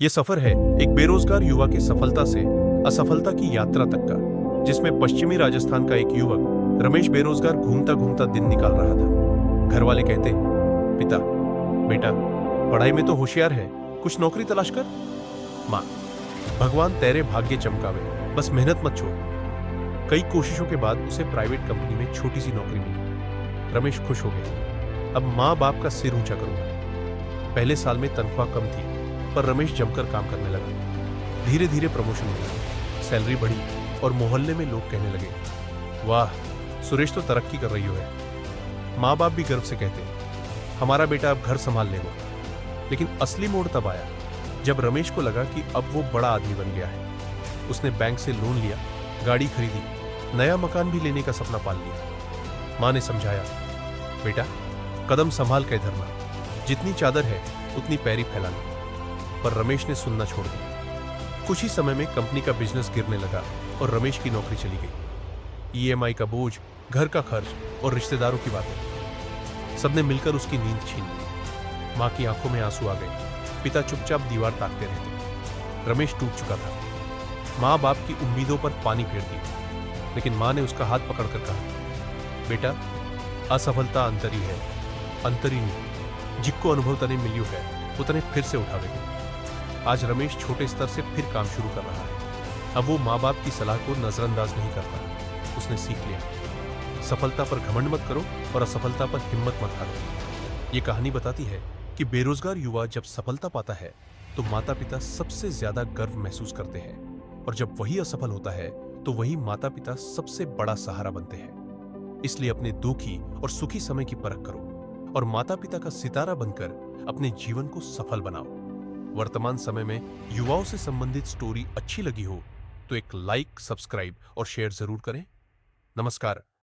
ये सफर है एक बेरोजगार युवा की सफलता से असफलता की यात्रा तक का, जिसमें पश्चिमी राजस्थान का एक युवक रमेश बेरोजगार घूमता घूमता दिन निकाल रहा था। घर वाले कहते, पिता, बेटा पढ़ाई में तो होशियार है, कुछ नौकरी तलाश कर। माँ, भगवान तेरे भाग्य चमकावे, बस मेहनत मत छोड़। कई कोशिशों के बाद उसे प्राइवेट कंपनी में छोटी सी नौकरी मिली। रमेश खुश हो गया। अब माँ बाप का सिर ऊंचा करूंगा। पहले साल में तनख्वाह कम थी, पर रमेश जमकर काम करने लगा। धीरे धीरे प्रमोशन हुआ, सैलरी बढ़ी और मोहल्ले में लोग कहने लगे, वाह, सुरेश तो तरक्की कर रही है। माँ बाप भी गर्व से कहते, हमारा बेटा अब घर संभाल लेगा। लेकिन असली मोड़ तब आया जब रमेश को लगा कि अब वो बड़ा आदमी बन गया है। उसने बैंक से लोन लिया, गाड़ी खरीदी, नया मकान भी लेने का सपना पाल लिया। माँ ने समझाया, बेटा कदम संभाल कर धरना, जितनी चादर है उतनी पैरी फैलाना। पर रमेश ने सुनना छोड़ दिया। कुछ ही समय में कंपनी का बिजनेस गिरने लगा और रमेश की नौकरी चली गई। ईएमआई का बोझ, घर का खर्च और रिश्तेदारों की बातें, सबने मिलकर उसकी नींद छीन ली। माँ की आंखों में आंसू आ गए। पिता चुपचाप दीवार ताकते रहते। रमेश टूट चुका था। माँ बाप की उम्मीदों पर पानी फेर दिया। लेकिन माँ ने उसका हाथ पकड़कर कहा, बेटा असफलता अंतरी है, अंतरी नहीं। जिक्को अनुभव तने मिलियो है वो तने फिर से उठावेगा। आज रमेश छोटे स्तर से फिर काम शुरू कर रहा है। अब वो माँ बाप की सलाह को नजरअंदाज नहीं करता। उसने सीख लिया, सफलता पर घमंड मत करो और असफलता पर हिम्मत मत हारो। ये कहानी बताती है कि बेरोजगार युवा जब सफलता पाता है तो माता पिता सबसे ज्यादा गर्व महसूस करते हैं, और जब वही असफल होता है तो वही माता पिता सबसे बड़ा सहारा बनते हैं। इसलिए अपने दुखी और सुखी समय की परख करो और माता पिता का सितारा बनकर अपने जीवन को सफल बनाओ। वर्तमान समय में युवाओं से संबंधित स्टोरी अच्छी लगी हो तो एक लाइक, सब्सक्राइब और शेयर जरूर करें। नमस्कार।